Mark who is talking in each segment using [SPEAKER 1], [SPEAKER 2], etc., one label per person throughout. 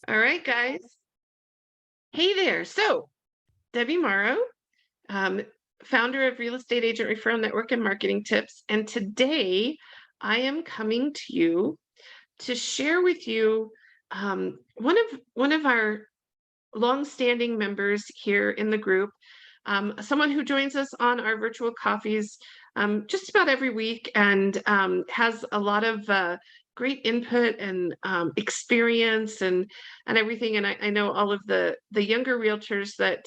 [SPEAKER 1] All right, guys. Hey there. So, Debbie Morrow, um, founder of Real Estate Agent Referral Network and Marketing Tips. And today I am coming to you to share with you one of our longstanding members here in the group, someone who joins us on our virtual coffees just about every week and has a lot of great input and experience and everything. And I know all of the younger realtors that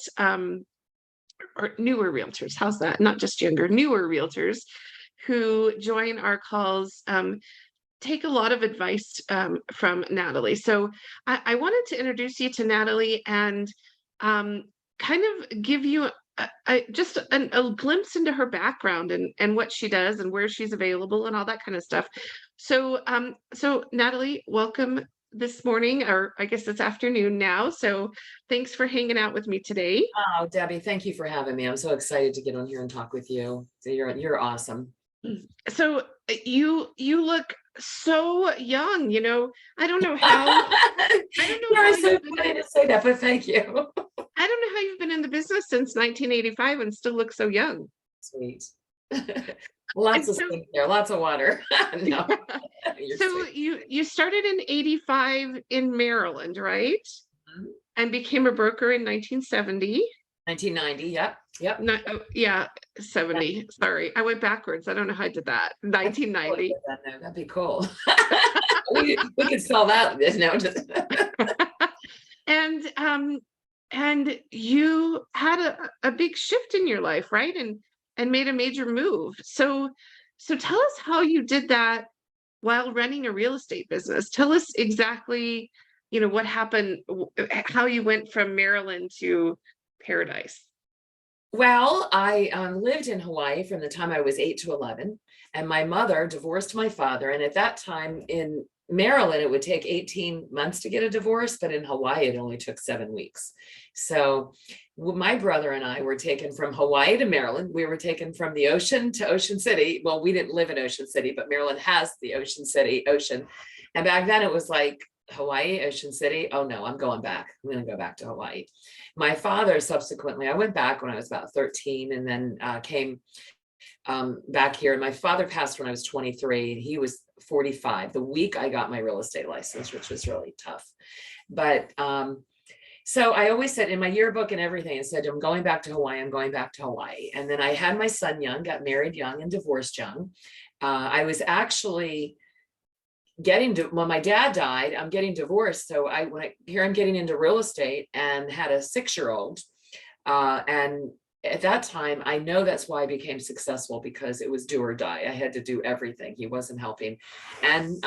[SPEAKER 1] or newer realtors, how's that? Not just younger, newer realtors who join our calls take a lot of advice from Natalie. So I wanted to introduce you to Natalie and kind of give you just a glimpse into her background and what she does and where she's available and all that kind of stuff. So Natalie, welcome this morning, or I guess it's afternoon now. So thanks for hanging out with me today.
[SPEAKER 2] Oh, Debbie, thank you for having me. I'm so excited to get on here and talk with you. So you're awesome.
[SPEAKER 1] So you look so young, I don't know how. I don't know how
[SPEAKER 2] You're so
[SPEAKER 1] you've been
[SPEAKER 2] funny to say that, but thank you.
[SPEAKER 1] I don't know how you've been in the business since 1985 and still look so young.
[SPEAKER 2] Sweet.
[SPEAKER 1] And
[SPEAKER 2] Lots of
[SPEAKER 1] so,
[SPEAKER 2] skincare, lots of water. No, you're
[SPEAKER 1] so
[SPEAKER 2] sweet.
[SPEAKER 1] you started in 85 in Maryland, right?
[SPEAKER 2] Mhm.
[SPEAKER 1] And became a broker in 1970.
[SPEAKER 2] 1990. Yep.
[SPEAKER 1] No, oh, yeah,
[SPEAKER 2] Yeah.
[SPEAKER 1] 70. Sorry, I went backwards. I don't know how I did that.
[SPEAKER 2] I could totally
[SPEAKER 1] 1990.
[SPEAKER 2] get that now. That'd be cool. We could sell that now.
[SPEAKER 1] And and you had a big shift in your life, right? And made a major move. So tell us how you did that while running a real estate business. Tell us exactly, what happened, how you went from Maryland to Paradise.
[SPEAKER 2] Well, I lived in Hawaii from the time I was 8 to 11, and my mother divorced my father. And at that time in Maryland, it would take 18 months to get a divorce, but in Hawaii, it only took 7 weeks. So my brother and I were taken from Hawaii to Maryland. We were taken from the ocean to Ocean City. Well, we didn't live in Ocean City, but Maryland has the Ocean City ocean. And back then it was like Hawaii, Ocean City. Oh no, I'm going back. I'm going to go back to Hawaii. My father subsequently, I went back when I was about 13 and then came back here. And my father passed when I was 23 and he was 45 the week I got my real estate license, which was really tough. But so I always said in my yearbook and everything, I said, I'm going back to Hawaii. I'm going back to Hawaii. And then I had my son young, got married young and divorced young. I was actually when my dad died, I'm getting divorced. So I'm getting into real estate and had a 6-year-old. And at that time, I know that's why I became successful, because it was do or die. I had to do everything. He wasn't helping. And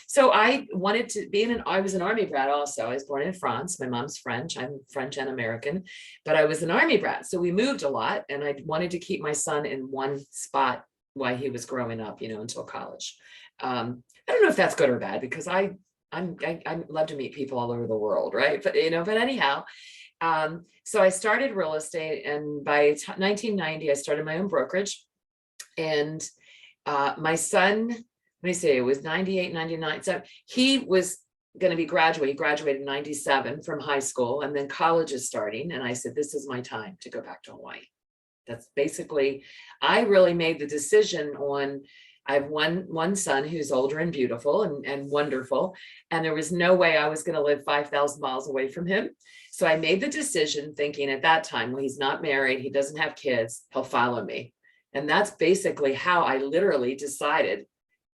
[SPEAKER 2] so I wanted to I was an Army brat also. I was born in France. My mom's French. I'm French and American, but I was an Army brat. So we moved a lot and I wanted to keep my son in one spot while he was growing up, until college. I don't know if that's good or bad, because I love to meet people all over the world, right? But anyhow, so I started real estate, and by 1990, I started my own brokerage. And my son, let me see, it was 98, 99. So he was going to be graduate. He graduated in 97 from high school, and then college is starting. And I said, this is my time to go back to Hawaii. That's basically, I really made the decision on, I have one son who's older and beautiful and wonderful. And there was no way I was going to live 5,000 miles away from him. So I made the decision thinking at that time, well, he's not married, he doesn't have kids, he'll follow me. And that's basically how I literally decided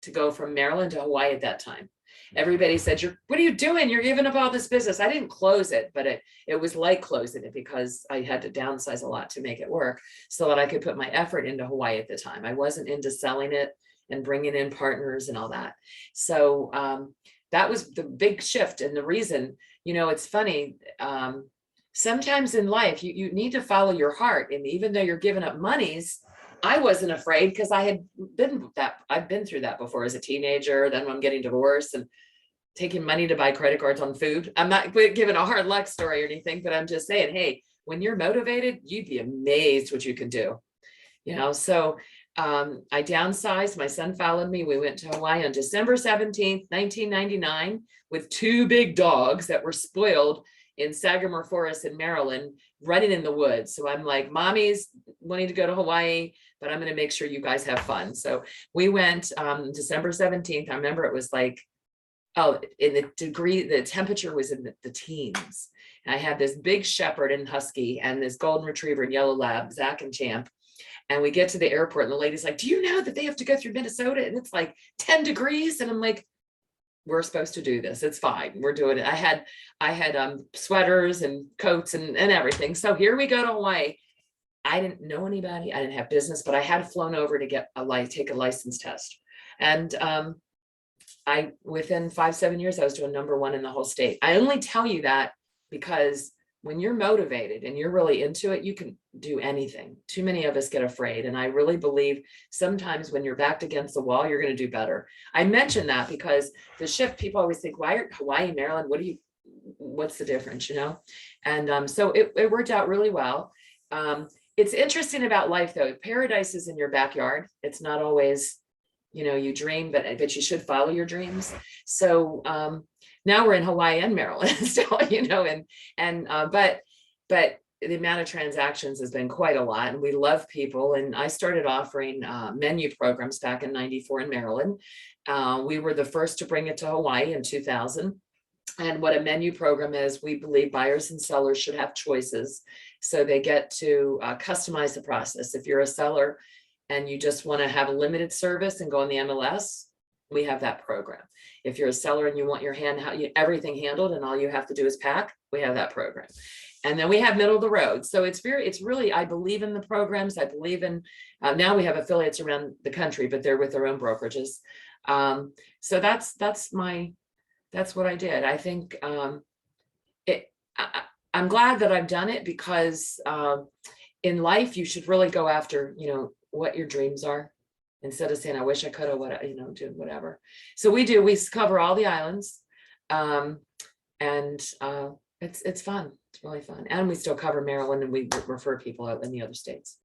[SPEAKER 2] to go from Maryland to Hawaii at that time. Everybody said, what are you doing? You're giving up all this business. I didn't close it, but it was like closing it, because I had to downsize a lot to make it work so that I could put my effort into Hawaii at the time. I wasn't into selling it and bringing in partners and all that. So that was the big shift. And the reason, it's funny, sometimes in life, you need to follow your heart. And even though you're giving up monies, I wasn't afraid, because I've been through that before as a teenager. Then when I'm getting divorced and taking money to buy credit cards on food. I'm not giving a hard luck story or anything, but I'm just saying, hey, when you're motivated, you'd be amazed what you can do. So I downsized. My son followed me. We went to Hawaii on December 17th, 1999, with two big dogs that were spoiled in Sagamore Forest in Maryland, running in the woods. So I'm like, mommy's wanting to go to Hawaii, but I'm going to make sure you guys have fun. So we went December 17th. I remember it was like, oh, in the temperature was in the teens. And I had this big shepherd and husky and this golden retriever and yellow lab, Zach and Champ. And we get to the airport and the lady's like, do you know that they have to go through Minnesota and it's like 10 degrees? And I'm like, we're supposed to do this. It's fine. We're doing it. I had sweaters and coats and everything. So here we go to Hawaii. I didn't know anybody. I didn't have business, but I had flown over to get take a license test. And within 5-7 years, I was doing #1 in the whole state. I only tell you that because when you're motivated and you're really into it, you can do anything. Too many of us get afraid. And I really believe sometimes when you're backed against the wall, you're going to do better. I mention that because the shift, people always think, why are Hawaii, Maryland? What's the difference, you know? And so it worked out really well. It's interesting about life though. Paradise is in your backyard. It's not always, you know, you dream, but you should follow your dreams. So, now we're in Hawaii and Maryland still, you know, but the amount of transactions has been quite a lot and we love people. And I started offering menu programs back in '94 in Maryland. We were the first to bring it to Hawaii in 2000. And what a menu program is, we believe buyers and sellers should have choices. So they get to customize the process. If you're a seller and you just want to have a limited service and go on the MLS, we have that program. If you're a seller and you want your everything handled and all you have to do is pack, we have that program. And then we have middle of the road. So it's really, I believe in the programs. I believe in, now we have affiliates around the country, but they're with their own brokerages. So that's what I did. I think I'm glad that I've done it because in life, you should really go after, you know, what your dreams are. Instead of saying, I wish I could have, do whatever. So we cover all the islands. It's fun. It's really fun. And we still cover Maryland and we refer people out in the other states.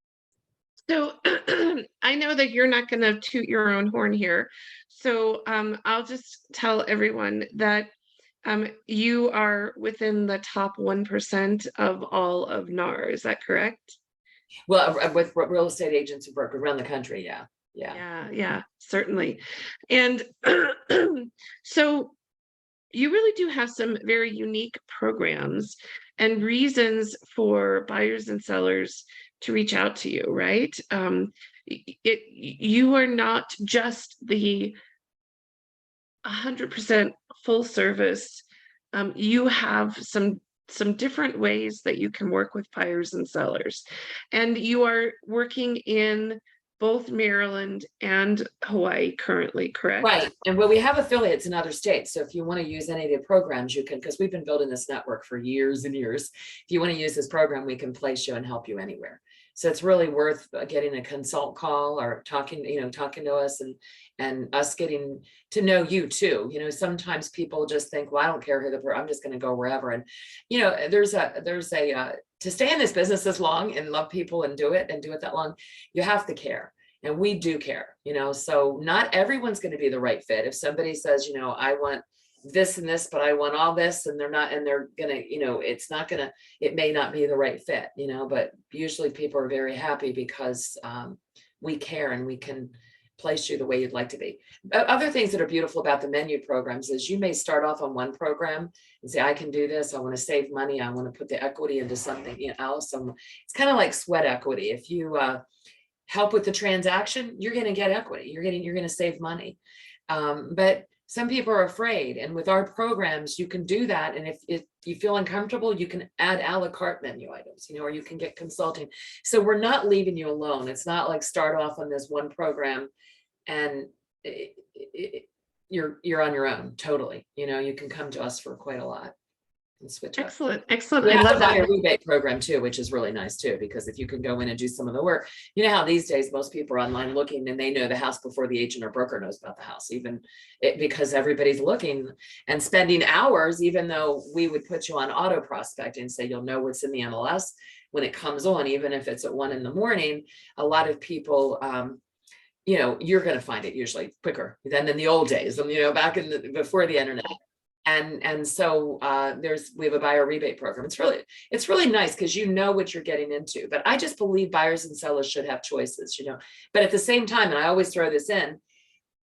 [SPEAKER 1] So I know that you're not going to toot your own horn here. So I'll just tell everyone that you are within the top 1% of all of NAR. Is that correct?
[SPEAKER 2] Well, with real estate agents who work around the country. Yeah.
[SPEAKER 1] Yeah, certainly. And so you really do have some very unique programs and reasons for buyers and sellers to reach out to you, right? You are not just the 100% full service. You have some different ways that you can work with buyers and sellers, and you are working in both Maryland and Hawaii currently, correct?
[SPEAKER 2] Right. And we have affiliates in other states. So if you want to use any of the programs, you can, because we've been building this network for years and years. If you want to use this program, we can place you and help you anywhere. So it's really worth getting a consult call or talking to us and us getting to know you too. You know, sometimes people just think, well, I don't care who I'm just going to go wherever. And, you know, there's a to stay in this business this long and love people and do it that long, you have to care. And we do care, you know, so not everyone's going to be the right fit. If somebody says, you know, I want this and this, but I want all this, and they're going to, you know, it may not be the right fit, you know, but usually people are very happy because we care and we can place you the way you'd like to be. Other things that are beautiful about the menu programs is you may start off on one program and say, I can do this. I want to save money. I want to put the equity into something else. It's kind of like sweat equity. If you help with the transaction, you're going to get equity. You're going to save money. But some people are afraid. And with our programs, you can do that. And if you feel uncomfortable, you can add a la carte menu items, you know, or you can get consulting. So we're not leaving you alone. It's not like start off on this one program and you're on your own totally. You know, you can come to us for quite a lot and switch up.
[SPEAKER 1] Excellent.
[SPEAKER 2] Yeah,
[SPEAKER 1] I love that.
[SPEAKER 2] A rebate program too, which is really nice too, because if you can go in and do some of the work, you know how these days most people are online looking and they know the house before the agent or broker knows about the house, because everybody's looking and spending hours, even though we would put you on auto prospecting and say you'll know what's in the MLS when it comes on, even if it's at 1 a.m. A lot of people you're going to find it usually quicker than in the old days, back before the internet. And so we have a buyer rebate program. It's really nice because you know what you're getting into. But I just believe buyers and sellers should have choices, But at the same time, and I always throw this in,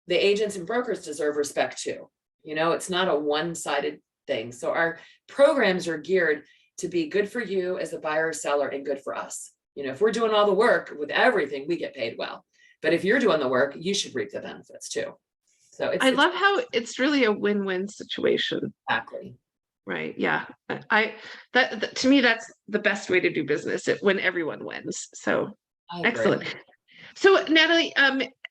[SPEAKER 2] the agents and brokers deserve respect too. It's not a one-sided thing. So our programs are geared to be good for you as a buyer or seller and good for us. If we're doing all the work with everything, we get paid well. But if you're doing the work, you should reap the benefits too. So
[SPEAKER 1] I love how it's really a win-win situation.
[SPEAKER 2] Exactly.
[SPEAKER 1] Right. Yeah. That to me, that's the best way to do business, when everyone wins. So excellent. So Natalie,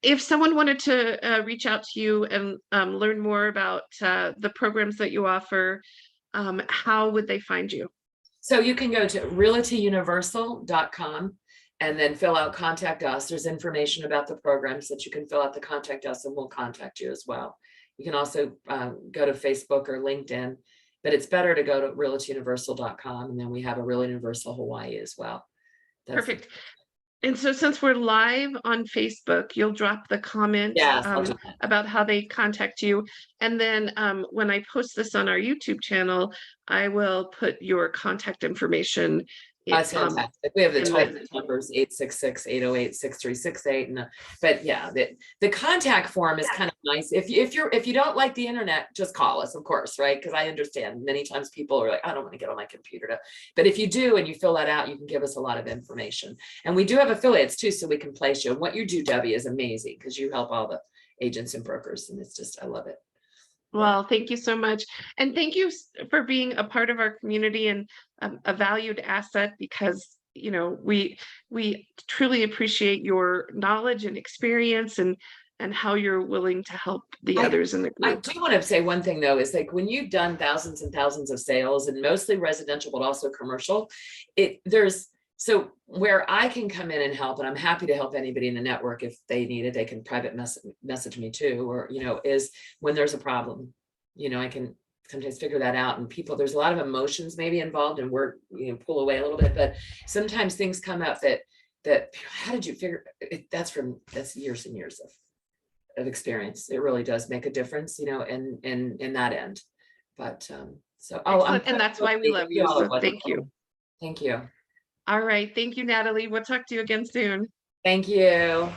[SPEAKER 1] if someone wanted to reach out to you and learn more about the programs that you offer, how would they find you?
[SPEAKER 2] So you can go to realtyuniversal.com and then fill out contact us. There's information about the programs that you can fill out to contact us, and we'll contact you as well. You can also go to Facebook or LinkedIn, but it's better to go to realtyuniversal.com, and then we have a Realty Universal Hawaii as well.
[SPEAKER 1] Perfect. And so since we're live on Facebook, you'll drop the comment about how they contact you. And then when I post this on our YouTube channel, I will put your contact information.
[SPEAKER 2] That's fantastic. We have the toll numbers 866-808-6368. But yeah, the contact form is kind of nice. If you don't like the internet, just call us, of course, right? Because I understand many times people are like, I don't want to get on my computer but if you do and you fill that out, you can give us a lot of information. And we do have affiliates too, so we can place you. And what you do, Debbie, is amazing because you help all the agents and brokers, and it's just, I love it.
[SPEAKER 1] Well, thank you so much. And thank you for being a part of our community and a valued asset, because, we truly appreciate your knowledge and experience and how you're willing to help the others in the group.
[SPEAKER 2] I do want to say one thing though, is like when you've done thousands and thousands of sales, and mostly residential, but also commercial, so where I can come in and help, and I'm happy to help anybody in the network if they need it, they can private message me too, or, is when there's a problem, I can sometimes figure that out. And there's a lot of emotions maybe involved, and we're, pull away a little bit, but sometimes things come up that how did you figure it? That's years and years of experience. It really does make a difference, in that end. But, so,
[SPEAKER 1] and that's why we love you. So thank you.
[SPEAKER 2] Thank you.
[SPEAKER 1] All right. Thank you, Natalie. We'll talk to you again soon.
[SPEAKER 2] Thank you.